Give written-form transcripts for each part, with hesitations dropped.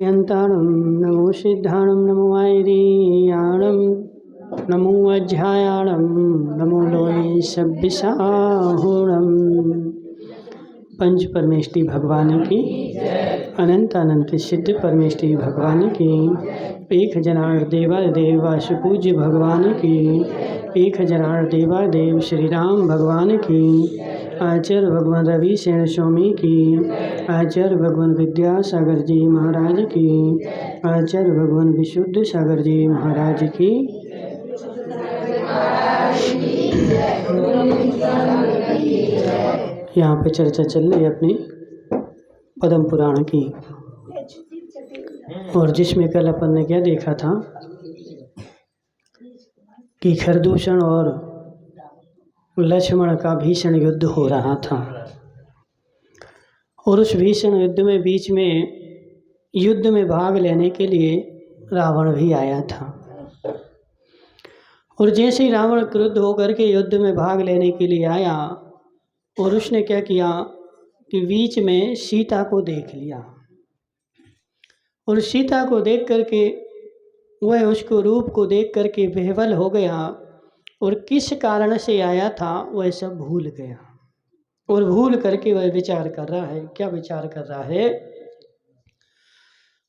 यन्ताणं नमो सिद्धाणं नमो आयर्याणं नमो अध्यायाणं नमो लोये सब्बिसाहुणं। पंच परमेष्टि भगवान की अनंत अनंत सिद्ध परमेष्टि भगवान की एक हजार देवादेव वासुपूज्य भगवान की एक हजार देवादेव श्री राम भगवान की आचार्य भगवान रवि सेन स्वामी की आचार्य भगवान विद्यासागर जी महाराज की आचार्य भगवान विशुद्ध सागर जी महाराज की यहाँ पे चर्चा चल रही है अपनी पद्म पुराण की, और जिसमें कल अपन ने क्या देखा था कि खरदूषण और लक्ष्मण का भीषण युद्ध हो रहा था, और उस भीषण युद्ध में बीच में युद्ध में भाग लेने के लिए रावण भी आया था। और जैसे ही रावण क्रुद्ध होकर के युद्ध में भाग लेने के लिए आया, और उसने क्या किया कि बीच में सीता को देख लिया, और सीता को देख करके वह उसको रूप को देख करके विह्वल हो गया, और किस कारण से आया था वह सब भूल गया, और भूल करके वह विचार कर रहा है। क्या विचार कर रहा है?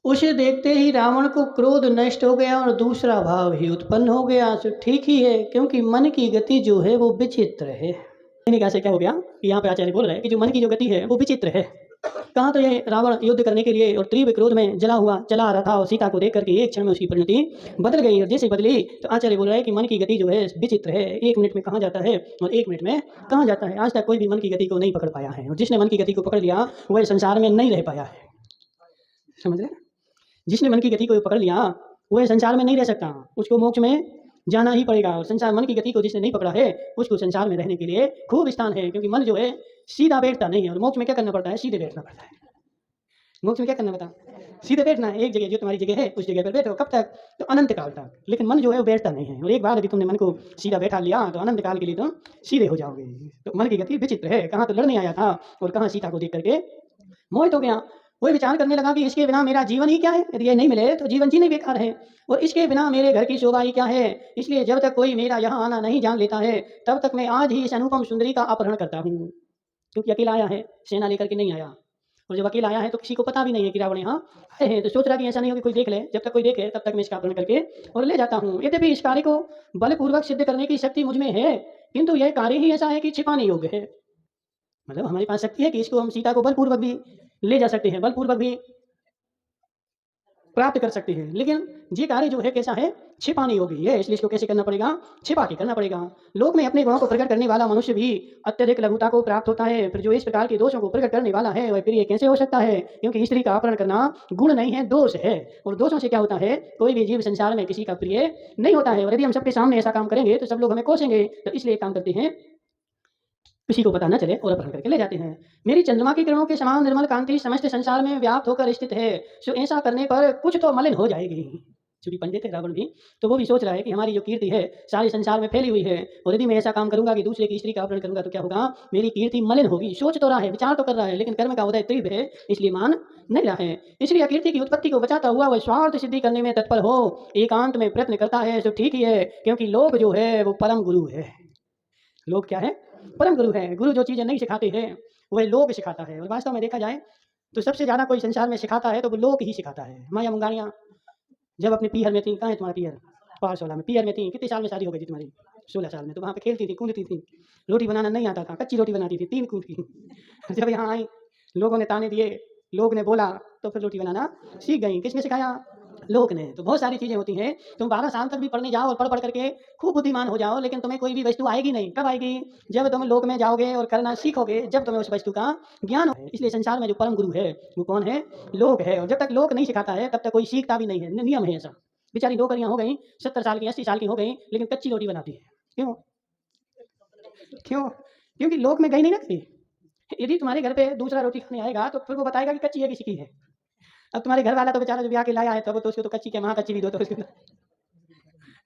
उसे देखते ही रावण को क्रोध नष्ट हो गया और दूसरा भाव ही उत्पन्न हो गया। तो ठीक ही है, क्योंकि मन की गति जो है वो विचित्र है। से क्या हो गया कि यहाँ पे आचार्य बोल रहे हैं कि जो मन की जो गति है वो विचित्र है। कहाँ तो ये रावण युद्ध करने के लिए और तीव्र क्रोध में जला हुआ चला आ रहा था, और सीता को देख करके एक क्षण में उसकी परिणति बदल गई, और जैसे बदली तो आचार्य बोल रहा है कि मन की गति जो है विचित्र है। 1 मिनट में कहाँ जाता है और 1 मिनट में कहाँ जाता है। आज तक कोई भी मन की गति को नहीं पकड़ पाया है, और जिसने मन की गति को पकड़ लिया वह संसार में नहीं रह पाया है। समझ रहे? जिसने मन की गति को पकड़ लिया वह संसार में नहीं रह सकता, उसको मोक्ष में जाना ही पड़ेगा। और संसार मन की गति को जिसने नहीं पकड़ा है उसको संसार में रहने के लिए खूब स्थान है, क्योंकि मन जो है सीधा बैठता नहीं है, और मोक्ष में क्या करना पड़ता है? सीधे बैठना पड़ता है। मोक्ष में क्या करना पड़ता? सीधे बैठना है। एक जगह जो तुम्हारी जगह है उस जगह पर बैठो। कब तक? तो अनंत काल तक। लेकिन मन जो है वो बैठता नहीं है, और एक बार यदि तुमने मन को सीधा बैठा लिया तो अनंत काल के लिए तुम सीधे हो जाओगे। तो मन की गति विचित्र है। कहाँ तो लड़ने आया था और कहाँ सीता को देख करके मोहित हो गया। वही विचार करने लगा कि इसके बिना मेरा जीवन ही क्या है, यदि ये नहीं मिले तो जीवन जीना बेकार है, और इसके बिना मेरे घर की शोभा ही क्या है। इसलिए जब तक कोई मेरा यहाँ आना नहीं जान लेता है तब तक मैं आज ही इस अनुपम सुंदरी का अपहरण करता हूँ। क्योंकि अकेला आया है, सेना लेकर के नहीं आया, और जब अकेला आया है तो किसी को पता भी नहीं है कि रावण यहाँ आए हैं। तो सोच रहा कि ऐसा नहीं हो कि कोई देख ले, जब तक कोई देखे तब तक मैं इसका अपहरण करके और ले जाता हूँ। यद्यपि इस कार्य को बलपूर्वक सिद्ध करने की शक्ति मुझ में है, किंतु यह कार्य ही ऐसा है कि छिपाने योग्य है। मतलब हमारे पास शक्ति है कि इसको हम सीता को बलपूर्वक भी ले जा सकते हैं, बलपूर्वक भी प्राप्त कर सकते हैं, लेकिन ये कार्य जो है कैसा है? छिपाने योग्य है। इसलिए इसको कैसे करना पड़ेगा? छिपा के करना पड़ेगा। लोक में अपने गुणों को प्रकट करने वाला मनुष्य भी अत्यधिक लघुता को प्राप्त होता है, फिर जो इस प्रकार के दोषों को प्रकट करने वाला है वह फिर ये कैसे हो सकता है? क्योंकि स्त्री का अपहरण करना गुण नहीं है, दोष है, और दोषों से क्या होता है? कोई भी जीव संसार में किसी का प्रिय नहीं होता है, और यदि हम सबके सामने ऐसा काम करेंगे तो सब लोग हमें कोसेंगे। तो इसलिए काम करते हैं किसी को पता न चले और अपहरण करके ले जाते हैं। मेरी चंद्रमा की किरणों के समान निर्मल कांति समस्त संसार में व्याप्त होकर स्थित है, सो ऐसा करने पर कुछ तो मलिन हो जाएगी। चूंकि पंडित है रावण भी, तो वो भी सोच रहा है कि हमारी जो कीर्ति है सारे संसार में फैली हुई है, और यदि मैं ऐसा काम करूंगा कि दूसरे की स्त्री का अपहरण करूंगा तो क्या होगा? मेरी कीर्ति मलिन होगी। सोच तो रहा है, विचार तो कर रहा है, लेकिन कर्म का उदय तीव्र है, इसलिए मान नहीं रहा है। इसलिए कीर्ति की उत्पत्ति को बचाता हुआ वह स्वार्थ सिद्धि करने में तत्पर हो एकांत में प्रयत्न करता है, सो ठीक ही है, क्योंकि लोक जो है वो परम गुरु है। लोग क्या है? परम गुरु है। गुरु जो चीज़ें नहीं सिखाते हैं वह लोग सिखाता है, और वास्तव में देखा जाए तो सबसे ज़्यादा कोई संसार में सिखाता है तो वो लोग ही सिखाता है। माया मुंगानियाँ जब अपने पीहर में थी, कहाँ है तुम्हारा पीहर? पारसोला में पीहर में थी। कितने साल में शादी हो गई थी तुम्हारी? 16 साल में। तो वहाँ पे खेलती थी, कूदती थी, रोटी बनाना नहीं आता था, कच्ची रोटी बनाती थी, 3 कूद की। जब यहाँ आई, लोगों ने ताने दिए, लोग ने बोला, तो फिर रोटी बनाना सीख गई। किसने सिखाया? लोक ने। तो बहुत सारी चीज़ें होती हैं, तुम 12 साल तक भी पढ़ने जाओ और पढ़ करके खूब बुद्धिमान हो जाओ, लेकिन तुम्हें कोई भी वस्तु आएगी नहीं। कब आएगी? जब तुम लोक में जाओगे और करना सीखोगे, जब तुम्हें उस वस्तु का ज्ञान हो। इसलिए संसार में जो परम गुरु है वो कौन है? लोक है। और जब तक लोक नहीं सिखाता है तब तक कोई सीखता भी नहीं है। नियम है ऐसा। बेचारी नौकरियां हो गई, 70 साल की, 80 साल की हो गई, लेकिन कच्ची रोटी बनाती है। क्यों? क्यों? क्योंकि लोक में गई नहीं ना कभी। यदि तुम्हारे घर पे दूसरा रोटी खाने आएगा तो फिर वो बताएगा कि कच्ची है किसी की है। अब तुम्हारे घर वाला तो बेचारा जो ब्याह के लाया है तब तो उसको तो कच्ची के वहाँ कच्ची भी दो तो उसको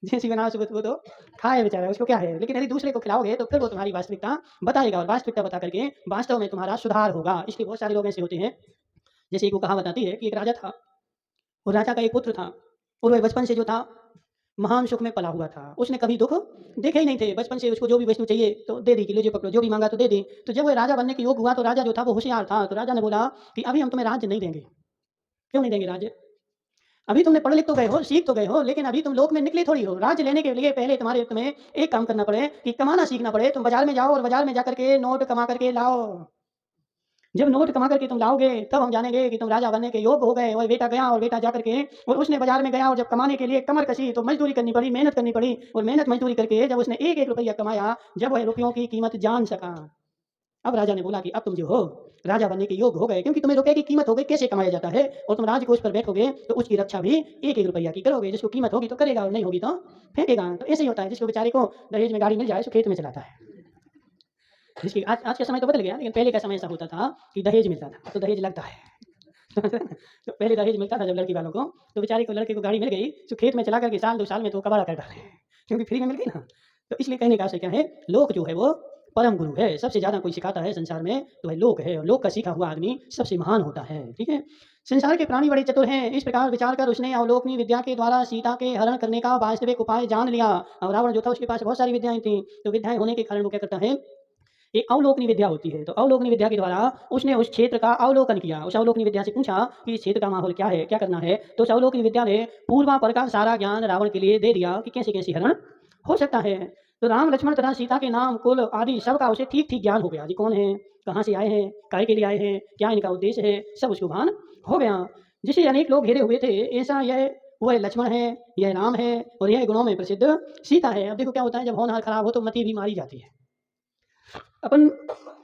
जैसी बनाओ वो तो खाए बेचारा, उसको क्या है। लेकिन यदि दूसरे को खिलाओगे तो फिर वो तुम्हारी वास्तविकता बताएगा, और वास्तविकता बता करके वास्तव में तुम्हारा सुधार होगा। इसलिए बहुत सारे लोग ऐसे होते हैं, जैसे एक वो कहावत आती है कि एक राजा था, और राजा का एक पुत्र था और वह बचपन से जो था महान सुख में पला हुआ था। उसने कभी दुःख देखे ही नहीं थे। बचपन से उसको जो भी वस्तु चाहिए तो दे दी कि लीजिए पकड़ो, जो भी माँगा तो दे दी। तो जब वह राजा बनने के योग्य हुआ तो राजा जो था वो होशियार था। तो राजा ने बोला कि अभी हम तुम्हें राज्य नहीं देंगे। क्यों नहीं देंगे राज्य? अभी तुमने पढ़ लिख तो गए हो, सीख तो गए हो, लेकिन अभी तुम लोक में निकले थोड़ी हो। राज्य लेने के लिए पहले तुम्हें एक काम करना पड़े कि कमाना सीखना पड़े। तुम बाज़ार में जाओ और बाज़ार में जाकर के नोट कमा करके लाओ। जब नोट कमा करके तुम लाओगे तब हम जानेंगे कि तुम राजा बनने के योग्य हो गए। और बेटा गया और बेटा जा करके और उसने बाजार में गया और जब कमाने के लिए कमर कसी तो मजदूरी करनी पड़ी, मेहनत करनी पड़ी और मेहनत मजदूरी करके जब उसने एक एक रुपया कमाया, जब वह रुपयों की कीमत जान सका, अब राजा ने बोला कि अब तुम जो हो राजा बनने के योग्य हो गए, क्योंकि तुम्हें रुपए की कीमत हो गई कैसे कमाया जाता है। और तुम राजकोष पर बैठोगे तो उसकी रक्षा भी एक एक रुपया की करोगे। जिसको कीमत होगी तो करेगा और नहीं होगी तो फेंकेगा। तो ऐसे ही होता है, जिसको बेचारे को दहेज में गाड़ी मिल जाए सो खेत में चलाता है। जिसकी आज आज का समय तो बदल गया, लेकिन पहले का समय ऐसा होता था कि दहेज मिलता था। अब तो दहेज लगता है। तो पहले दहेज मिलता था जब लड़की वालों को, तो बेचारे को लड़के को गाड़ी मिल गई तो खेत में चला करके साल 2 साल में तो कबाड़ा कर डाले, क्योंकि फ्री में मिल गई ना। तो इसलिए कहने का आशय क्या है, लोक जो है वो परम गुरु है। सबसे ज़्यादा कोई सिखाता है संसार में तो वह लोक है, और लोक का सीखा हुआ आदमी सबसे महान होता है। ठीक है? संसार के प्राणी बड़े चतुर हैं। इस प्रकार विचार कर उसने अवलोकनीय विद्या के द्वारा सीता के हरण करने का वास्तविक उपाय जान लिया। और रावण जो था उसके पास बहुत सारी विद्याएँ थीं, तो विद्याएँ होने के कारण वो क्या करता है, एक अवलोकनी विद्या होती है। तो अवलोकनी विद्या के द्वारा उसने उस क्षेत्र का अवलोकन किया। उस अवलोकनी विद्या से पूछा कि इस क्षेत्र का माहौल क्या है, क्या करना है। तो उस अवलोकनी विद्या ने पूर्वापर का सारा ज्ञान रावण के लिए दे दिया कि कैसे-कैसे हरण हो सकता है। तो राम, लक्ष्मण तथा सीता के नाम, कुल आदि सबका उसे ठीक-ठीक ज्ञान हो गया कि कौन है, कहाँ से आए हैं, काहे के लिए आए हैं, क्या इनका उद्देश्य है, सब उसको भान हो गया। जिसे अनेक लोग घेरे हुए थे, ऐसा यह वह लक्ष्मण है, यह राम है और यह गुणों में प्रसिद्ध सीता है। अब देखो क्या होता है, जब होनहार खराब हो तो मति भी मारी जाती है। अपन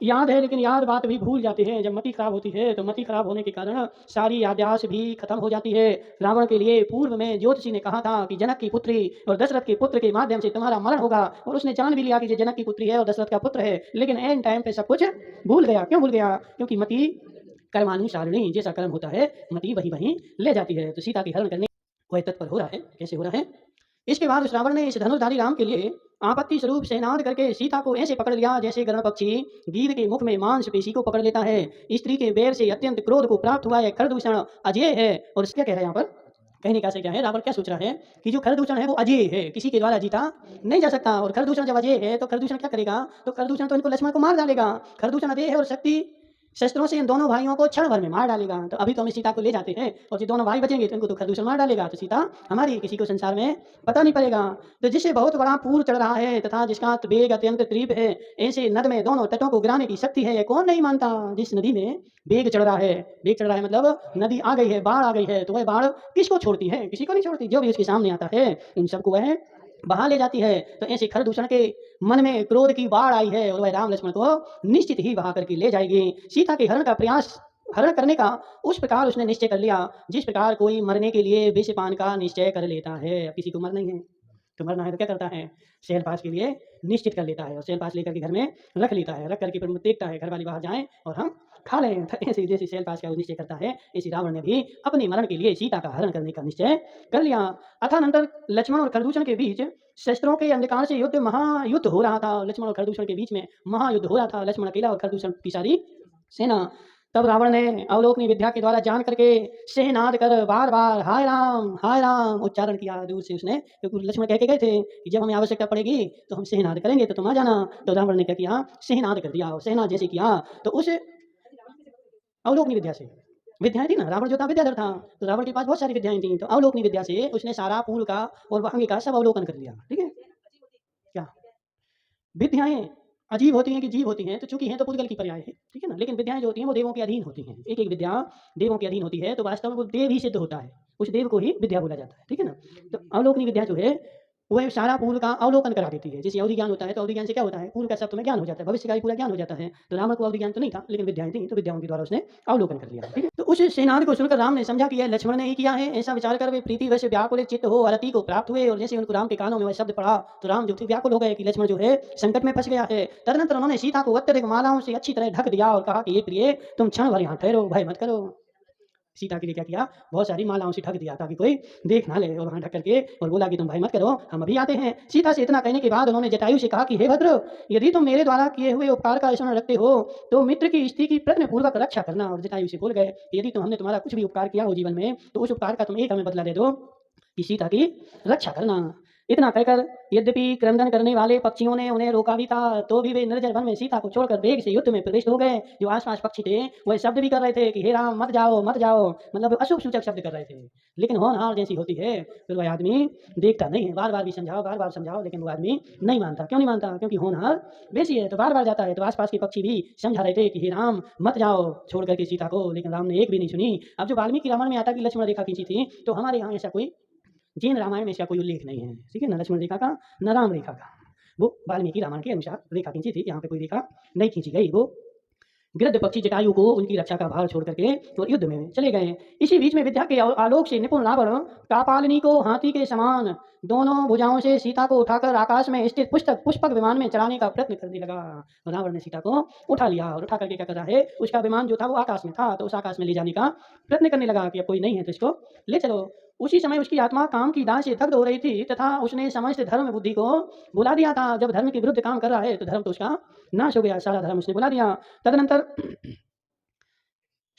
याद है लेकिन याद बात भी भूल जाते हैं। जब मति खराब होती है तो मति खराब होने के कारण सारी याददाश्त भी खत्म हो जाती है। रावण के लिए पूर्व में ज्योतिषी ने कहा था कि जनक की पुत्री और दशरथ के पुत्र के माध्यम से तुम्हारा मरण होगा, और उसने जान भी लिया कि ये जनक की पुत्री है और दशरथ का पुत्र है, लेकिन एन टाइम पे सब कुछ भूल गया। क्यों भूल गया? क्योंकि मति कर्मानुसारिणी, जैसा कर्म होता है मति वही वहीं ले जाती है। तो सीता की हरण करने वह तत्पर हो रहा है। कैसे हो रहा है? इसके बाद उस रावण ने इस धनुर्धारी राम के लिए आपत्ति स्वरूप सेनाद करके सीता को ऐसे पकड़ लिया जैसे गरुड़ पक्षी गिद्ध के मुख में मांस पेशी को पकड़ लेता है। स्त्री के बैर से अत्यंत क्रोध को प्राप्त हुआ है, खरदूषण अजय है। और इसका कह रहे हैं यहाँ पर, कहने का से क्या है, रावण क्या सोच रहा है कि जो खरदूषण है वो अजय है, किसी के द्वारा जीता नहीं जा सकता। और खरदूषण जब अजय है तो खरदूषण क्या करेगा, तो खरदूषण तो इनको लक्ष्मण को मार डालेगा। खरदूषण अजय है और शक्ति शस्त्रों से इन दोनों भाइयों को क्षण भर में मार डालेगा। तो अभी तो हम सीता को ले जाते हैं और जो दोनों भाई बचेंगे तो इनको तो खरदूषण मार डालेगा, तो सीता हमारी, किसी को संसार में पता नहीं पड़ेगा। तो जिससे बहुत बड़ा पूर चढ़ रहा है तथा जिसका वेग अत्यंत तीव्र है, ऐसे नद में दोनों तटों को गिराने की शक्ति है, कौन नहीं मानता। जिस नदी में वेग चढ़ रहा है, वेग चढ़ रहा है मतलब नदी आ गई है, बाढ़ आ गई है, तो वह बाढ़ किसको छोड़ती है, किसी को नहीं छोड़ती। जो भी उसके सामने आता है उन सबको वह बहा ले जाती है। तो ऐसे खरदूषण के मन में क्रोध की बाढ़ आई है और वह राम लक्ष्मण को निश्चित ही बहा करके ले जाएगी। सीता के हरण करने का उस प्रकार उसने निश्चय कर लिया जिस प्रकार कोई मरने के लिए विषपान का निश्चय कर लेता है। अब किसी को मरना ही है तो मरना है तो क्या करता है, सेल पास के लिए निश्चित कर लेता है और सेल पास लेकर के घर में रख लेता है। रख करके फिर देखता है घर वाली बाहर जाएं और हम खा लें। तो ऐसे जैसे सेल पास का निश्चय करता है, इसी रावण ने भी अपने मरण के लिए सीता का हरण करने का निश्चय कर लिया। अथानंतर लक्ष्मण और खरदूषण के बीच शस्त्रों के अंधकार से महायुद्ध हो रहा था। लक्ष्मण और खरदूषण के बीच में महायुद्ध हो रहा था, लक्ष्मण अकेला और खरदूषण की सारी सेना। तब रावण ने अवलोकनी विद्या के द्वारा जान करके सेनाद कर बार बार हाय राम उच्चारण किया दूर से उसने, क्योंकि लक्ष्मण कह के गए थे कि जब हमें आवश्यकता पड़ेगी तो हम सेनाद करेंगे, तो तुम आ जाना। तो रावण ने क्या किया, सेनाद कर दिया। और सेनाद जैसे किया तो उस अवलोकनी विद्या से, विद्याएं थी ना, रावण जो था विद्याधर था, तो रावण के पास बहुत सारी विद्याएं थी। तो अवलोकनी विद्या से उसने सारा पूर्व का और आगे का सब अवलोकन कर लिया। ठीक है, क्या विद्याएं अजीब होती हैं कि जीव होती हैं, तो चूंकि हैं तो पुद्गल की पर्याय है। ठीक है ना, लेकिन विद्याएं जो होती हैं वो देवों के अधीन होती हैं। एक एक विद्या देवों के अधीन होती है तो वास्तव में वो देव ही सिद्ध होता है, उस देव को ही विद्या बोला जाता है। ठीक है ना, तो अवलोकनी विद्या जो है वह सारा पूर्व का अवलोकन करा देती है। जैसे अवधि ज्ञान होता है तो अवधि ज्ञान से क्या होता है, पूर्व का सब तुम्हें ज्ञान हो जाता है, भविष्य का भी पूरा ज्ञान हो जाता है। तो रावण को अवधि ज्ञान तो नहीं था लेकिन विद्याएं थी, तो विद्याओं के द्वारा उसने अवलोकन कर लिया। ठीक है, तो उस सेनानी को सुनकर राम ने समझा कि यह लक्ष्मण ने ही किया है। ऐसा विचार कर वे प्रीति वैसे व्याकुल चित्त हो अरति को प्राप्त हुए, और जैसे उनको राम के कानों में वह शब्द पड़ा तो राम जो थे व्याकुल हो गए कि लक्ष्मण जो है संकट में फंस गया है। तदनंतर उन्होंने सीता को अत्यधिक मालाओं से अच्छी तरह ढक दिया और कहा कि ये प्रिय तुम क्षण भर यहाँ ठहरो, भय मत करो। सीता के लिए क्या किया, बहुत सारी मालाओं से ढक दिया ताकि कोई देख ना ले, और वहाँ ढक करके और बोला कि तुम भय मत करो, हम अभी आते हैं। सीता से इतना कहने के बाद उन्होंने जटायु से कहा कि हे भद्र, यदि तुम मेरे द्वारा किए हुए उपकार का स्मरण रखते हो तो मित्र की स्त्री की प्रश्न पूर्वक रक्षा करना। और जटायु से बोल गए, यदि हमने तुम्हारा कुछ भी उपकार किया हो जीवन में तो उस उपकार का तुम एक हमें बदला दे दो कि सीता की रक्षा करना। इतना कहकर यद्यपि क्रंदन करने वाले पक्षियों ने उन्हें रोका भी था, तो भी वे निर्जन वन में सीता को छोड़कर वेग से युद्ध में प्रविष्ट हो गए। जो आसपास पक्षी थे वह शब्द भी कर रहे थे कि हे राम मत जाओ मत जाओ, मतलब अशुभ सूचक शब्द कर रहे थे। लेकिन होनहार जैसी होती है फिर वह आदमी देखता नहीं है, बार बार भी समझाओ बार बार समझाओ, लेकिन वो आदमी नहीं मानता। क्यों नहीं मानता? क्योंकि होनहार बेसी है, तो बार बार जाता है। तो आसपास के पक्षी भी समझा रहे थे कि हे राम मत जाओ छोड़ करके सीता को, लेकिन राम ने एक भी नहीं सुनी। अब जो वाल्मीकि रामायण में आता कि लक्ष्मण रेखा खींची थी, तो हमारे यहाँ ऐसा कोई जैन रामायण में इसका कोई उल्लेख नहीं है, ठीक है, न लक्ष्मण रेखा का न राम रेखा का। वो वाल्मीकि रामायण के अनुसार रेखा खींची थी, यहाँ पे कोई रेखा नहीं खींची गई। वो गृध्र पक्षी जटायु को उनकी रक्षा का भार छोड़ करके और युद्ध में चले गए। इसी बीच में विद्या के आलोक से निपुण रावण कापालिनी को हाथी के समान दोनों भुजाओं से सीता को उठाकर आकाश में स्थित पुष्पक विमान में चढ़ाने का प्रयत्न करने लगा। रावण ने सीता को उठा लिया और उठा करके क्या कर रहा है, उसका विमान जो था वो आकाश में था, तो उस आकाश में ले जाने का प्रयत्न करने लगा कि अब कोई नहीं है तो इसको ले चलो। उसी समय उसकी आत्मा काम की दाह से दग्ध हो रही थी तथा उसने समस्त धर्म बुद्धि को भुला दिया था। जब धर्म के विरुद्ध काम कर रहा है तो धर्म तो उसका नाश हो गया, सारा धर्म उसने भुला दिया। तदनंतर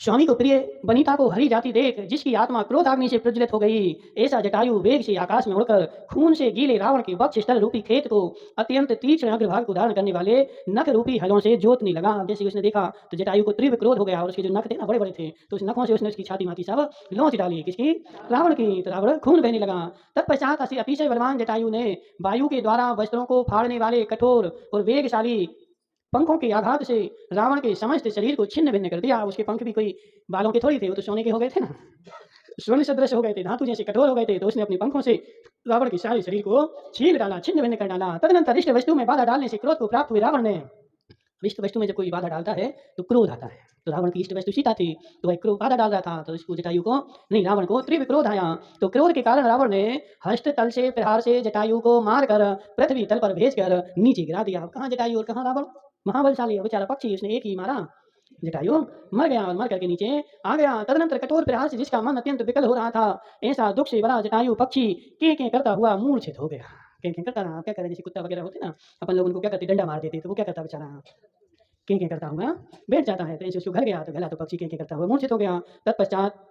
स्वामी को प्रिय वनिता को हरी जाती देख जिसकी आत्मा क्रोधाग्नि से प्रज्वलित हो गई, ऐसा जटायु वेग से आकाश में उड़कर खून से गीले रावण के वक्ष स्थल रूपी खेत को अत्यंत तीक्ष्ण अग्रभाग को धारण करने वाले नख रूपी हलों से जोतने लगा। जैसे उसने देखा तो जटायु को तीव्र क्रोध हो गया और उसके जो नख थे ना बड़े बड़े थे, तो उस नखों से उसने उसकी छाती माती सब लौच डाली। किसकी? रावण की। तो रावण खून बहने लगा। तत्पश्चात अतिशय बलवान जटायु ने वायु के द्वारा वस्त्रों को फाड़ने वाले कठोर और वेगशाली पंखों के आघात से रावण के समस्त शरीर को छिन्न भिन्न कर दिया। उसके पंख भी कोई बालों के थोड़ी थे, वो तो सोने के हो गए थे ना, स्वर्ण सदृश हो गए थे, धातु जैसे कठोर हो गए थे। तो उसने अपने पंखों से रावण के सारे शरीर को छील डाला, छिन्न भिन्न कर डाला। तदनंतर इष्ट वस्तु में बाधा डालने से क्रोध को प्राप्त हुए रावण ने, इष्ट वस्तु में जब कोई बाधा डालता है तो क्रोध आता है। तो रावण की इष्ट वस्तु सीता थी, तो वह क्रोध बाधा डाल रहा था, तो इसको जटायु को नहीं रावण को तीव्र क्रोध आया। तो क्रोध के कारण रावण ने हस्त तल से प्रहार से जटायु को मारकर पृथ्वी तल पर भेजकर नीचे गिरा दिया। कहाँ जटायु और कहाँ रावण? महाबलशाली है बेचारा पक्षी, उसने एक ही मारा, जटायु मर गया और मर करके नीचे आ गया। तदनंतर कठोर प्रहार से जिसका मन अत्यंत विकल हो रहा था, ऐसा दुख से बड़ा जटायु पक्षी के करता हुआ मूर्छित हो गया। के करता रहा। क्या करे, जैसे कुत्ता वगैरह होते ना, अपन लोग उनको क्या करते, डंडा मार देते, तो वो क्या करता बेचारा, के करता हुआ बैठ जाता है। तो ऐसे उसको घर गया तो गला तो पक्षी के करता हुआ मूर्छित हो गया। तत्पश्चात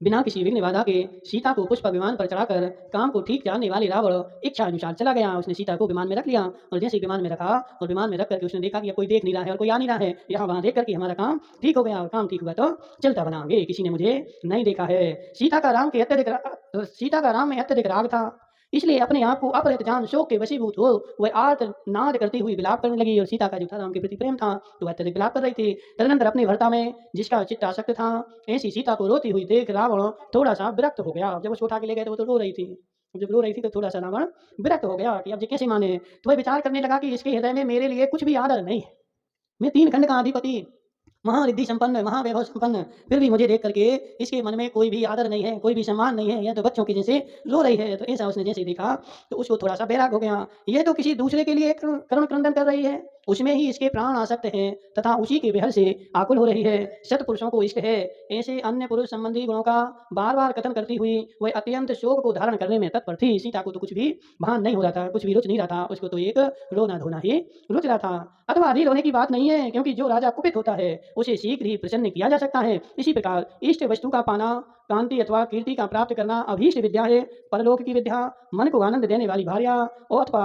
बिना किसी विघ्न बाधा के सीता को पुष्प विमान पर चढ़ाकर काम को ठीक जानने वाले रावण इच्छा अनुसार चला गया। उसने सीता को विमान में रख लिया और जैसे ही विमान में रखा और विमान में रख करके उसने देखा कि अब कोई देख नहीं रहा है और कोई आ नहीं रहा है, यहाँ वहाँ देख करके हमारा काम ठीक हो गया। और काम ठीक हुआ तो चलता बनाएंगे, किसी ने मुझे नहीं देखा है। सीता का राम में अत्यधिक राग था, इसलिए अपने आप को अपहृत जान शोक के वशीभूत हो वह आर्त नाद करती हुई विलाप करने लगी। और सीता का जो था राम के प्रति प्रेम था तो वह अत्यधिक विलाप कर रही थी। तदनंतर अपने भर्ता में जिसका चित्त आसक्त था, ऐसी सीता को रोती हुई देख रावण थोड़ा सा विरक्त हो गया। जब उसको उठा के ले गए तो वो तो रो रही थी, जब रो रही थी तो थोड़ा सा रावण विरक्त हो गया कि अब ये कैसे माने। तो वह विचार करने लगा कि इसके हृदय में मेरे लिए कुछ भी आदर नहीं है, मैं 3 खंड का अधिपति, महारिद्धि संपन्न, महावैभव संपन्न, फिर भी मुझे देख करके इसके मन में कोई भी आदर नहीं है, कोई भी सम्मान नहीं है, यह तो बच्चों की जैसे रो रही है। तो ऐसा उसने जैसे देखा तो उसको थोड़ा सा बैराग हो गया। ये तो किसी दूसरे के लिए करुण क्रंदन कर रही है, उसमें ही इसके प्राण आसक्त हैं तथा उसी के विहल से आकुल हो रही है। सत्पुरुषों को इष्ट है, ऐसे अन्य पुरुष संबंधी गुणों का बार बार कथन करती हुई वह अत्यंत शोक को धारण करने में तत्पर थी। सीता को तो कुछ भी भान नहीं हो रहा था, कुछ भी रुच नहीं रहा था, उसको तो एक रोना धोना ही रुच रहा था। अथवा अधीर होने की बात नहीं है, क्योंकि जो राजा कुपित होता है उसे शीघ्र ही प्रसन्न किया जा सकता है। इसी प्रकार इष्ट वस्तु का पाना, कांति अथवा कीर्ति का प्राप्त करना अभीष्ट विद्या है। परलोक की विद्या, मन को आनंद देने वाली भार्या अथवा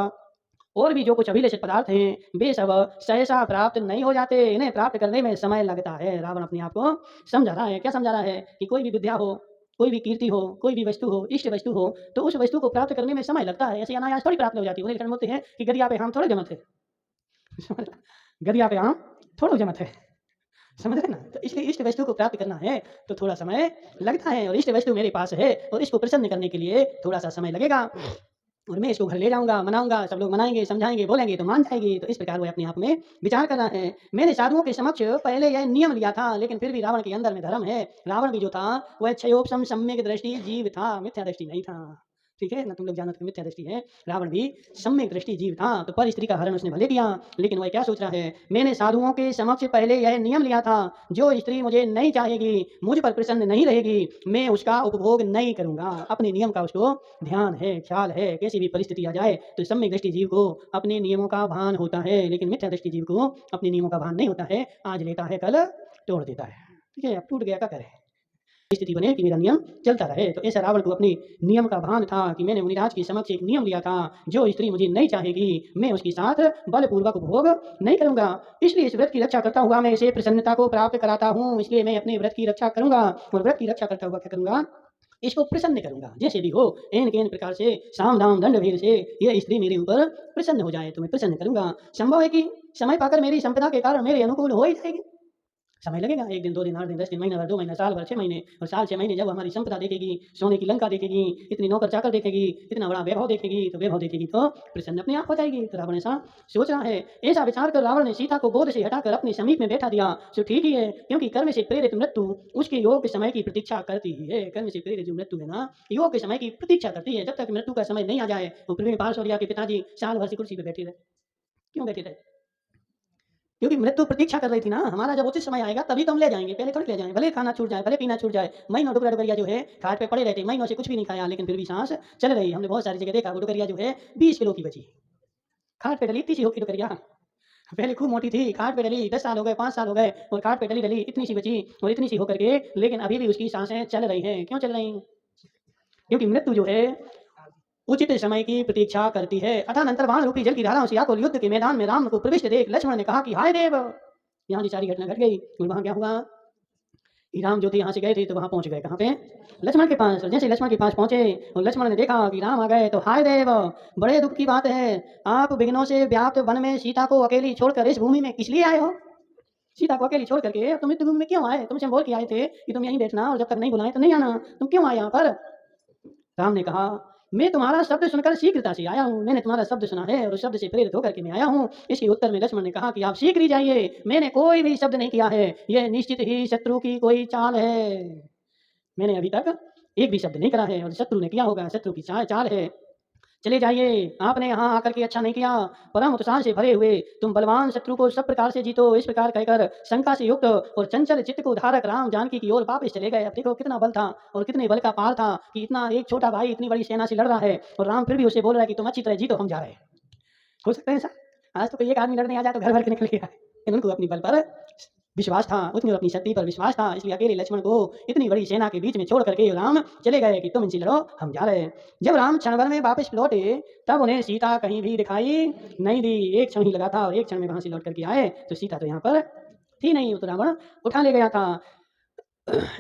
और भी जो कुछ अभिलषित पदार्थ हैं वे सब सहसा प्राप्त नहीं हो जाते, इन्हें प्राप्त करने में समय लगता है। रावण अपने आप को समझा रहा है। क्या समझा रहा है? कि कोई भी विद्या हो, कोई भी कीर्ति हो, कोई भी वस्तु हो, इष्ट वस्तु हो, तो उस वस्तु को प्राप्त करने में समय लगता है, ऐसे अनायास थोड़ी प्राप्त हो जाती है। वो बोलते हैं कि गरिया पे आम थोड़े जमत है, गरिया पे आम थोड़ा जमत है, समझ रहे ना। तो इसलिए इष्ट वस्तु को प्राप्त करना है तो थोड़ा समय लगता है, और इष्ट वस्तु मेरे पास है और इसको प्रसन्न करने के लिए थोड़ा सा समय लगेगा, और मैं इसको घर ले जाऊंगा, मनाऊंगा, सब लोग मनाएंगे, समझाएंगे, बोलेंगे तो मान जाएगी। तो इस प्रकार वो अपने आप में विचार करना है। मैंने साधुओं के समक्ष पहले यह नियम लिया था, लेकिन फिर भी रावण के अंदर में धर्म है। रावण भी जो था वह क्षयोपम सम्यक दृष्टि जीव था, मिथ्या दृष्टि नहीं था। ठीक है ना, तुम लोग जानत हो मिथ्या दृष्टि है। रावण भी सम्यक दृष्टि जीव था, तो पर स्त्री का हरण उसने भले किया, लेकिन वह क्या सोच रहा है, मैंने साधुओं के समक्ष पहले यह नियम लिया था, जो स्त्री मुझे नहीं चाहेगी, मुझ पर प्रसन्न नहीं रहेगी, मैं उसका उपभोग नहीं करूंगा। अपने नियम का उसको ध्यान है, ख्याल है, कैसी भी परिस्थिति आ जाए। तो सम्यक दृष्टि जीव को अपने नियमों का भान होता है, लेकिन मिथ्या दृष्टि जीव को अपने नियमों का भान नहीं होता है। आज लेता है, कल तोड़ देता है। ठीक है, अब टूट गया क्या करे, स्थिति बने कि मेरा नियम चलता रहे। तो ऐसा रावण को अपने नियम का भान था कि मैंने मुनिराज के समक्ष एक नियम लिया था, जो स्त्री मुझे नहीं चाहेगी, मैं उसके साथ बलपूर्वक उपभोग नहीं करूंगा। इसलिए इस व्रत की रक्षा करता हुआ मैं इसे प्रसन्नता को प्राप्त कराता हूँ, इसलिए मैं अपने व्रत की रक्षा करूंगा। और व्रत की रक्षा करता हुआ क्या करूंगा, इसको प्रसन्न करूंगा। जैसे भी हो, एन केन प्रकार से, साम दाम दंड भेद से यह स्त्री मेरे ऊपर प्रसन्न हो जाए तो मैं प्रसन्न करूंगा। संभव है कि समय पाकर मेरी संपदा के कारण मेरे अनुकूल हो ही जाएगी। समय लगेगा, 1 दिन, 2 दिन, 8 दिन, 10 दिन, महीना भर, 2 महीना, साल भर, 6 महीने, और साल 6 महीने जब हमारी संपदा देखेगी, सोने की लंका देखेगी, इतनी नौकर-चाकर देखेगी, इतना बड़ा वैभव देखेगी, तो वैभव देखेगी तो प्रसन्न अपने आप हो जाएगी। तो रावण ऐसा सोच रहा है। ऐसा विचार कर रावण ने सीता को गोद से हटाकर अपने समीप में बैठा दिया। सो ठीक ही है, क्योंकि कर्म से प्रेरित मृत्यु उसके योग्य समय की प्रतीक्षा करती ही है। कर्म से प्रेरित जो मृत्यु है ना, योग्य समय की प्रतीक्षा करती है। जब तक मृत्यु का समय नहीं आ जाए, वो प्रवीण पारसौरिया के पिताजी साल भर से कुर्सी पे बैठे रहे। क्यों बैठे रहे? क्योंकि मृत्यु प्रतीक्षा कर रही थी ना, हमारा जब उचित समय आएगा तभी तो हम ले जाएँगे, पहले थोड़ी ले जाएँ। भले खाना छूट जाए, भले पीना छूट जाए। महीनों डुकरा-डुकरिया जो है खाट पे पड़े रहते हैं, महीनों से कुछ भी नहीं खाया, लेकिन फिर भी साँस चल रही। हमने बहुत सारी जगह देखा, वो डुकरिया जो है 20 किलो की बची। खाट पे डली, इतनी सी हो की डुकरिया। पहले खूब मोटी थी, खाट पे डली, 10 साल हो गए, 5 साल हो गए, और खाट पे डली-डली इतनी सी बची, और इतनी सी होकर के लेकिन अभी भी उसकी साँसें चल रही हैं। क्यों चल रही? क्योंकि मृत्यु जो है उचित समय की प्रतीक्षा करती है। अथानंतर बाण रूपी जल की धाराओं से आकुल युद्ध के मैदान में राम को प्रविष्ट देख लक्ष्मण ने कहा कि हाय देव! यहाँ की सारी घटना घट गई। और वहाँ क्या हुआ कि राम जो थे यहाँ से गए थे तो वहाँ पहुँच गए कहाँ पे? लक्ष्मण के पास। और जैसे लक्ष्मण के पास पहुँचे और लक्ष्मण ने देखा कि राम आ गए, तो हाय देव! बड़े दुःख की बात है। आप विघ्नों से व्याप्त वन में सीता को अकेली छोड़कर इस भूमि में किस लिए आए हो? सीता को अकेली छोड़ करके तुम इस भूमि में क्यों आए? तुमसे हम बोल के आए थे कि तुम यहीं बैठना, और जब तक नहीं बुलाएँ तो नहीं आना। तुम क्यों आए यहाँ पर? राम ने कहा, मैं तुम्हारा शब्द सुनकर शीघ्रता से आया हूँ। मैंने तुम्हारा शब्द सुना है और उस शब्द से प्रेरित होकर के मैं आया हूँ। इसके उत्तर में लक्ष्मण ने कहा कि आप शीघ्र ही जाइए, मैंने कोई भी शब्द नहीं किया है। यह निश्चित ही शत्रु की कोई चाल है। मैंने अभी तक एक भी शब्द नहीं करा है, और शत्रु ने किया होगा, शत्रु की चाल है। चले जाइए, आपने यहाँ आकर के अच्छा नहीं किया। परम उत्साह से भरे हुए तुम बलवान शत्रु को सब प्रकार से जीतो, इस प्रकार कहकर शंका से युक्त और चंचल चित्त को धारक राम जानकी की ओर वापस चले गए। अब देखो कितना बल था और कितने बल का पार था कि इतना एक छोटा भाई इतनी बड़ी सेना से लड़ रहा है, और राम फिर भी उसे बोल रहा है कि तुम अच्छी तरह जीतो, हम जा रहे हैं। हो सकता है ऐसा? आज तो कोई एक आदमी लड़ने आ जाए तो घर भर के निकल के आए। लेकिन उनको अपनी बल पर विश्वास था, उनको अपनी शक्ति पर विश्वास था, इसलिए अकेले लक्ष्मण को इतनी बड़ी सेना के बीच में छोड़ करके राम चले गए कि तुम इनसे लड़ो, हम जा रहे हैं। जब राम क्षण भर में वापस लौटे, तब उन्हें सीता कहीं भी दिखाई नहीं दी। एक क्षण ही लगा था, और एक क्षण में वहां से लौट करके आए तो सीता तो यहाँ पर थी नहीं, वो तो रावण उठा ले गया था।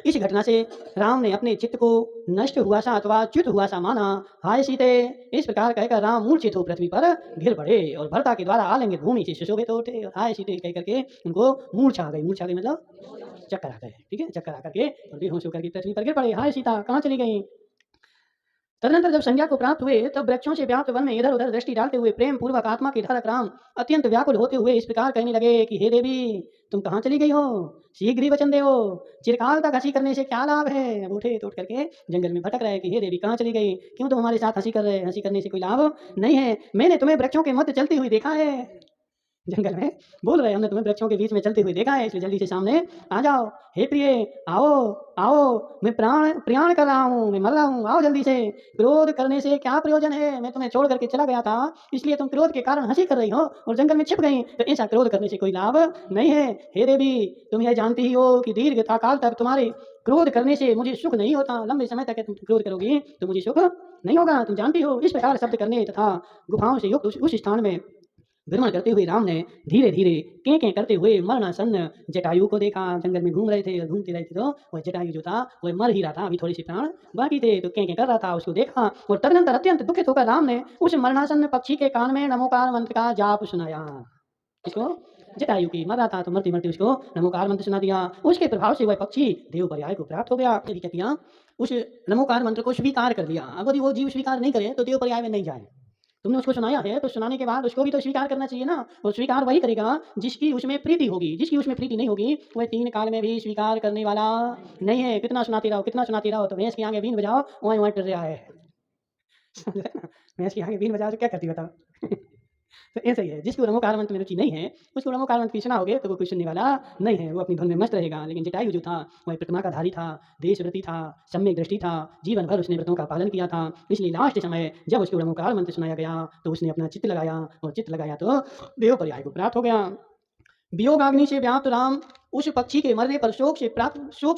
इस घटना से राम ने अपने चित्त को नष्ट हुआ सा अथवा च्युत हुआ सा माना। हाय सीते! इस प्रकार कहकर राम मूर्छित हो पृथ्वी पर गिर पड़े, और भर्ता के द्वारा आलिंगित भूमि से सुशोभित हो उठे। और हाय सीते कह करके उनको मूर्छा आ गई। मूर्छा आ गई मतलब चक्कर आ गए। ठीक है, चक्कर आकर के और बेहोश होकर के पृथ्वी पर गिर पड़े। हाय सीता कहाँ चली गई? तदनंतर जब संज्ञा को प्राप्त हुए, तब वृक्षों से व्याप्त वन में इधर उधर दृष्टि डालते हुए प्रेम पूर्वक आत्मा के धारक राम अत्यंत व्याकुल होते हुए इस प्रकार कहने लगे कि हे देवी, तुम कहाँ चली गई हो? शीघ्र ही वचन दो। चिरकाल तक हंसी करने से क्या लाभ है? अब उठे तो उठ करके जंगल में भटक रहे कि हे देवी कहाँ चली गई? क्यों तुम हमारे साथ हंसी कर रहे? हंसी करने से कोई लाभ नहीं है। मैंने तुम्हें वृक्षों के मध्य चलती हुई देखा है। जंगल में बोल रहे, हमने तुम्हें वृक्षों के बीच में चलते हुए देखा है, इसलिए जल्दी से सामने आ जाओ। हे प्रिय, आओ आओ, मैं प्रयाण कर रहा हूँ, मैं मर रहा हूँ, आओ जल्दी से। क्रोध करने से क्या प्रयोजन है? मैं तुम्हें छोड़ करके चला गया था, इसलिए तुम क्रोध के कारण हंसी कर रही हो और जंगल में छिप गई, तो ऐसा क्रोध करने से कोई लाभ नहीं है। हे देवी, तुम यह जानती ही हो कि दीर्घ काल तक तुम्हारे क्रोध करने से मुझे सुख नहीं होता। लंबे समय तक तुम क्रोध करोगी तो मुझे सुख नहीं होगा, तुम जानती हो। इस प्रकार शब्द करने तथा गुफाओं से युक्त उस स्थान में भ्रमण करते हुए राम ने धीरे धीरे कें कें करते हुए मरणासन्न जटायु को देखा। जंगल में घूम रहे थे और घूमते रहे थे, तो वह जटायु जो था वह मर ही रहा था, अभी थोड़े से प्राण बाकी थे, तो कें कें कर रहा था, उसको देखा। और तदनंतर अत्यंत दुखित होकर राम ने उस मरणासन्न पक्षी के कान में नमोकार मंत्र का जाप सुनाया। इसको जटायु की मर रहा था, तो मरते मरते उसको नमोकार मंत्र सुना दिया। उसके प्रभाव से वह पक्षी देव पर्याय को प्राप्त हो गया। अभी क्या किया? उस नमोकार मंत्र को स्वीकार कर लिया। अगर वो जीव स्वीकार नहीं करे तो देव पर्याय में नहीं जाए। तुमने उसको सुनाया है, तो सुनाने के बाद उसको भी तो स्वीकार करना चाहिए ना। और स्वीकार वही करेगा जिसकी उसमें प्रीति होगी। जिसकी उसमें प्रीति नहीं होगी, वह 3 काल में भी स्वीकार करने वाला नहीं है। कितना सुनाते रहो, कितना सुनाते रहो, तो भैंस के आगे बीन बजाओ, ओए ओए टर रहा है। समझ रहे हैं ना? भैंस की आगे बीन बजाओ तो क्या करती बताओ? तो ऐसा ही है, जिसको रमोकालमंत्र में रुचि नहीं है, उसको रमोकालमंत्र की सुनाओगे तो वो कोई सुनने वाला नहीं है, वो अपनी धुन में मस्त रहेगा। लेकिन जटायु जो था, वह प्रतिमा का धारी था, देशव्रती था, सम्यक दृष्टि था, जीवन भर उसने व्रतों का पालन किया था। इसलिए लास्ट समय जब उसको रमोकालमंत्र सुनाया गया, तो उसने अपना चित्त लगाया और चित्त लगाया तो देव पर्याय को प्राप्त हो गया। वियोगाग्नि से व्याप्त राम उस पक्षी के मरने पर शोक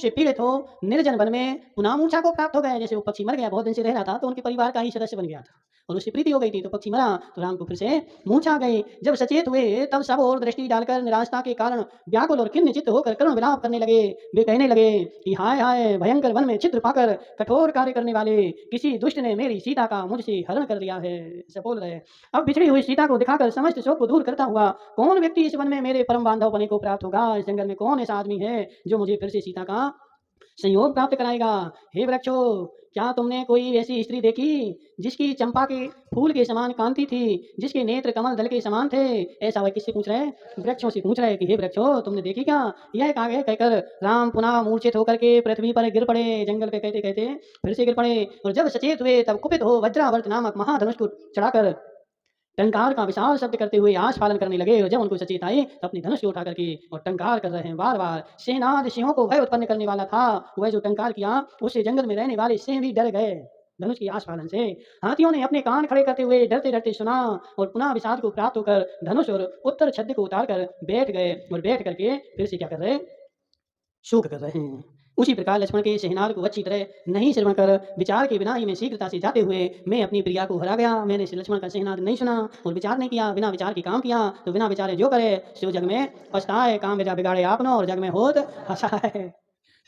से पीड़ित हो निर्जन वन में पुनः मूर्छा को प्राप्त हो गए। जैसे वो पक्षी मर गया, बहुत दिन से रह रहा था, तो उनके परिवार का ही सदस्य बन गया था और उससे प्रीति हो गई थी, तो पक्षी मरा तो राम को फिर से मूर्छा आ गई। जब सचेत हुए तब सब और दृष्टि डालकर निराशा के कारण व्याकुल और खिन्न चित्त होकर करुण विलाप करने लगे। वे कहने लगे कि हाय हाय, भयंकर वन में छिद्र पाकर कठोर कार्य करने वाले किसी दुष्ट ने मेरी सीता का मुझसे हरण कर लिया है, ऐसा बोल रहे। अब बिछड़ी हुई सीता को दिखाकर समस्त शोक को दूर करता हुआ कौन व्यक्ति इस वन में मेरे परम बांधव बने को प्राप्त होगा? इस जंगल में कौन ऐसा आदमी है जो मुझे फिर से सीता का संयोग प्राप्त कराएगा? हे वृक्षो, क्या तुमने कोई ऐसी स्त्री देखी जिसकी चंपा के फूल के समान कांति थी, जिसके नेत्र कमल दल के समान थे? ऐसा वह किससे पूछ रहे हैं? वृक्षों से पूछ रहे हैं कि हे वृक्षो, तुमने देखी क्या? यह आगे कहकर राम पुनः मूर्छित होकर के पृथ्वी पर गिर पड़े। जंगल पे कहते कहते फिर से गिर पड़े और जब सचेत हुए तब कुपित हो वज्रावर्त नामक महाधनुष को चढ़ाकर टंकार का विशाल शब्द करते हुए आस पालन करने लगे। और जब उनको सचेत आई तो अपनी धनुष को उठा करके और टंकार कर रहे हैं बार बार। सेनाद सिंहों को भय उत्पन्न करने वाला था, वह जो टंकार किया उससे जंगल में रहने वाले सिंह भी डर गए धनुष की आस पालन से। हाथियों ने अपने कान खड़े करते हुए डरते डरते सुना और पुनः विषाद को प्राप्त होकर धनुष और उत्तर छद्म को उतार कर बैठ गए और बैठ करके फिर से क्या कर रहे, शोक कर रहे हैं। उसी प्रकार लक्ष्मण के शहनाद को अच्छी तरह नहीं श्रवण कर विचार के बिना ही मैं शीघ्रता से जाते हुए मैं अपनी प्रिया को हरा गया। मैंने लक्ष्मण का शहनाद नहीं सुना और विचार नहीं किया, बिना विचार के काम किया तो बिना विचारे जो करे सो जग में पछताए। काम बेजा बिगाड़े आपनो और जग में होत हंसाए।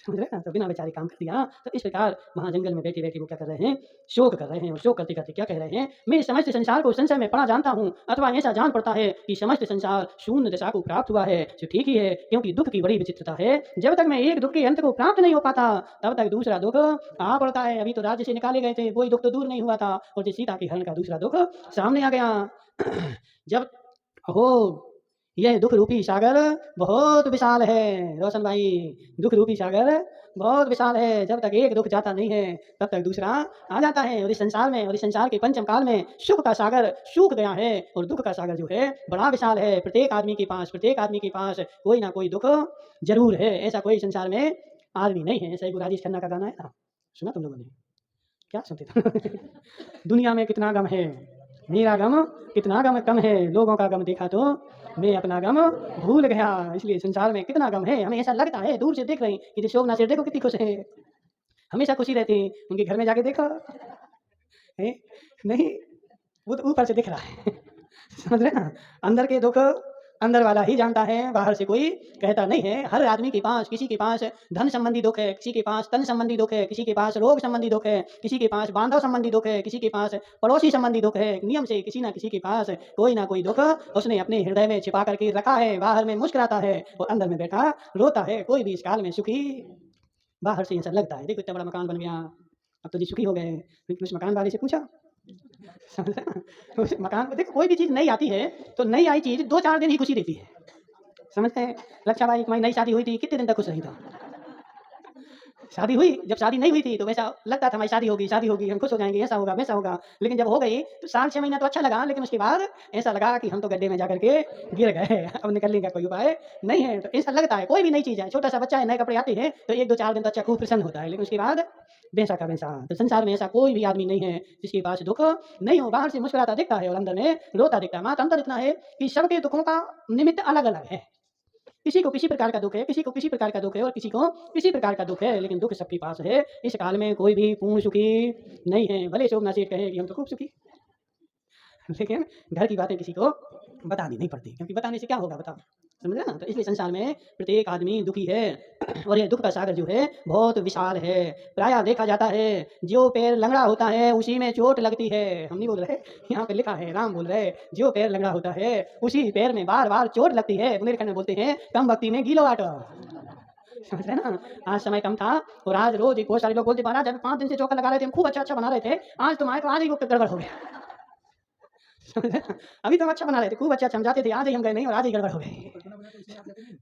समझ रहे हैं? तो बिना विचारे काम कर दिया। तो इस प्रकार वहाँ जंगल में बैठे बैठे वो क्या कर रहे हैं, शोक कर रहे हैं। और शोक करते करते क्या कह रहे हैं, मैं समस्त संसार को संशय में पड़ा जानता हूँ, अथवा ऐसा जान पड़ता है कि समस्त संसार शून्य दशा को प्राप्त हुआ है। जो ठीक ही है, क्योंकि दुख की बड़ी विचित्रता है, जब तक मैं एक दुख के अंत को प्राप्त नहीं हो पाता तब तक दूसरा दुख आ पड़ता है। अभी तो राज्य से निकाले गए थे, कोई दुख तो दूर नहीं हुआ था और जो सीता के हरण का दूसरा दुख सामने आ गया। जब हो यह दुख रूपी सागर बहुत विशाल है रोशन भाई, दुख रूपी सागर बहुत विशाल है। जब तक एक दुख जाता नहीं है तब तक दूसरा आ जाता है। और इस संसार में और इस संसार के पंचम काल में सुख का सागर सूख गया है और दुख का सागर जो है बड़ा विशाल है। प्रत्येक आदमी के पास कोई ना कोई दुख जरूर है। ऐसा कोई संसार में आदमी नहीं है। ऐसा एक राजेश खन्ना का गाना है ना, सुना तुम लोगों ने? क्या सुनते थे? दुनिया में कितना गम है, मेरा गम कितना गम कम है, लोगों का गम देखा तो मैं अपना गम भूल गया। इसलिए संसार में कितना गम है, हमें ऐसा लगता है दूर से देख रहे हैं कि शोभना से देखो कितनी खुश है, हमेशा खुशी रहती है। उनके घर में जाके देखो है नहीं, वो तो ऊपर से दिख रहा है। समझ रहे ना, अंदर के दुख अंदर वाला ही जानता है, बाहर से कोई कहता नहीं है। हर आदमी के पास, किसी के पास धन संबंधी दुख है, किसी के पास तन संबंधी दुख है, किसी के पास रोग संबंधी दुख है, किसी के पास बांधव संबंधी दुख है, किसी के पास पड़ोसी संबंधी दुख है। नियम से किसी ना किसी के पास कोई ना कोई दुख उसने अपने हृदय में छिपा करके रखा है। बाहर में मुस्कुराता है और अंदर में बैठा रोता है। कोई भी इस काल में सुखी बाहर से ऐसा लगता है, देखो इतना बड़ा मकान बन गया, अब तो जी सुखी हो गए। उस मकान वाले से पूछा, समझ रहे हैं? उस मकान में देखो कोई भी चीज़ नई आती है तो नई आई चीज़ 2-4 दिन ही खुशी देती है। समझते हैं? लक्षा बाई की हमारी नई शादी हुई थी, कितने दिन तक खुश रही था? शादी हुई, जब शादी नहीं हुई थी तो वैसा लगता था हमारी शादी होगी, हम खुश हो जाएँगे, ऐसा होगा, वैसा होगा। लेकिन जब हो गई तो साल 6 महीना तो अच्छा लगा, लेकिन उसके बाद ऐसा लगा कि हम तो गड्ढे में जाकर के गिर गए, अब निकलने का कोई उपाय नहीं है। तो ऐसा लगता है कोई भी नई चीज़ है, छोटा-सा बच्चा है, नए कपड़े आते हैं तो 1-2-4 दिन तो अच्छा खूब प्रसन्न होता है, लेकिन उसके बाद वैसा का वैसा। तो संसार में ऐसा कोई भी आदमी नहीं है जिसके पास दुःख नहीं हो। बाहर से मुस्कुराता दिखता है और अंदर में रोता दिखता है। मात्र अंतर इतना है कि सबके दुखों का निमित्त अलग-अलग है। किसी को किसी प्रकार का दुःख है, किसी को किसी प्रकार का दुःख है और किसी को किसी प्रकार का दुःख है, लेकिन दुःख सबके पास है। इस काल में कोई भी पूर्ण सुखी नहीं है। भले शोभना सेठ कहे कि हम तो खूब सुखी, लेकिन घर की बातें किसी को बतानी नहीं पड़ती, क्योंकि बताने से क्या होगा बताओ, समझ रहे ना? तो इसलिए संसार में प्रत्येक आदमी दुखी है और ये दुःख का सागर जो है बहुत विशाल है। प्रायः देखा जाता है जो पैर लंगड़ा होता है उसी में चोट लगती है। हम नहीं बोल रहे, यहाँ पे लिखा है, राम बोल रहे, जो पैर लंगड़ा होता है उसी पैर में बार-बार चोट लगती है। बुंदेलखंड में बोलते हैं कम भक्ति में गीलो आटो। समझ रहे ना? आज समय कम था और आज रोज़ बहुत सारे लोग बोलते महाराज जब 5 दिन से चोकर लगा रहे थे, हम खूब अच्छा-अच्छा बना रहे थे, आज तुम आए तो आज ही वो गड़बड़ हो गया। समझ रहे? अभी तो हम अच्छा बना रहे थे, खूब अच्छा समझाते थे, आज ही हम गए नहीं और आज ही गड़बड़ हो गई।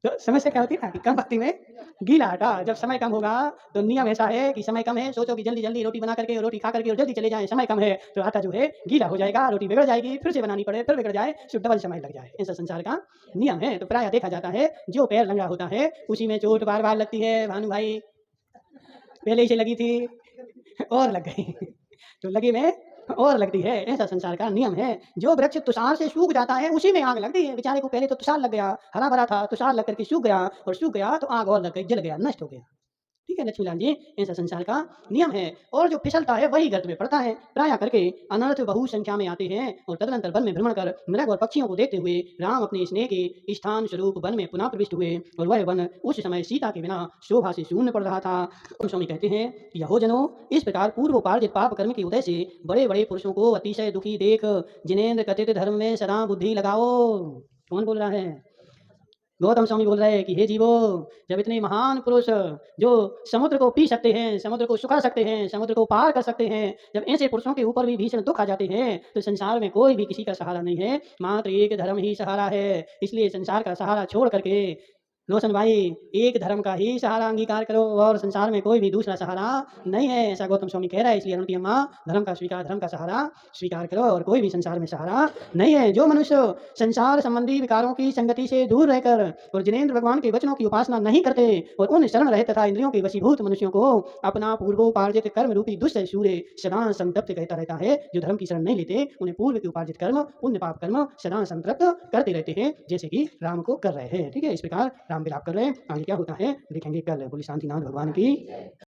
तो समस्या क्या होती है ना कि कम वक़्ती में गीला आटा, जब समय कम होगा तो नियम ऐसा है कि समय कम है, सोचो कि जल्दी-जल्दी रोटी बना करके रोटी खा करके और जल्दी चले जाएँ, समय कम है, तो आटा जो है गीला हो जाएगा, रोटी बिगड़ जाएगी, फिर से बनानी पड़े, फिर बिगड़ जाए, तो डबल समय लग जाए। ऐसा संसार का नियम है। तो प्रायः देखा जाता है, जो पैर लंगड़ा होता है, उसी में चोट बार-बार लगती है, भानु भाई, पहले ही से लगी थी और लग गई। तो लगे में और लगती है, ऐसा संसार का नियम है। जो वृक्ष तुषार से सूख जाता है, उसी में आग लगती है। बेचारे को पहले तो तुषार लग गया, हरा-भरा था, तुषार लग कर के सूख गया तो आग और लग गई, जल गया, नष्ट हो गया। ठीक है लक्ष्मीलाल जी, ऐसा संसार का नियम है। और जो फिसलता है वही गर्त में पड़ता है। प्रायः करके अनर्थ बहु संख्या में आते हैं और तदनंतर वन में भ्रमण कर मृग और पक्षियों को देखते हुए राम अपने स्नेह के स्थान स्वरूप वन में पुनः प्रविष्ट हुए और वह वन उस समय सीता के बिना शोभा से शून्य पड़ रहा था। उन स्वामी कहते हैं कि यहो जनो, इस प्रकार पूर्वोपार्जित पाप कर्म के उदय से बड़े-बड़े पुरुषों को अतिशय दुखी देख जिनेंद्र कथित धर्म में सदा बुद्धि लगाओ। कौन बोल रहा है? गौतम स्वामी बोल रहे हैं कि हे जीवो, जब इतने महान पुरुष जो समुद्र को पी सकते हैं, समुद्र को सुखा सकते हैं, समुद्र को पार कर सकते हैं, जब ऐसे पुरुषों के ऊपर भी भीषण दुख आ जाते हैं, तो संसार में कोई भी किसी का सहारा नहीं है, मात्र एक धर्म ही सहारा है। इसलिए संसार का सहारा छोड़ करके रोशन भाई, एक धर्म का ही सहारा अंगीकार करो और संसार में कोई भी दूसरा सहारा नहीं है, ऐसा गौतम स्वामी कह रहा है। इसलिए अरुण की अम्मा, धर्म का सहारा स्वीकार करो और कोई भी संसार में सहारा नहीं है। जो मनुष्य संसार संबंधी विकारों की संगति से दूर रहकर और जिनेंद्र भगवान के वचनों की उपासना नहीं करते और उन शरण रहित तथा इंद्रियों के वशीभूत मनुष्यों को अपना पूर्वोपार्जित कर्म रूपी दुष्ट सूर्य सदा संतप्त कहता रहता है। जो धर्म की शरण नहीं लेते, उन्हें पूर्व के उपार्जित कर्म, पुण्य पाप कर्म सदा संतृप्त करते रहते हैं, जैसे कि राम को कर रहे हैं। ठीक है, इस प्रकार राम विलाप कर रहे हैं। आगे क्या होता है देखेंगे कल। बोली शांतिनाथ भगवान की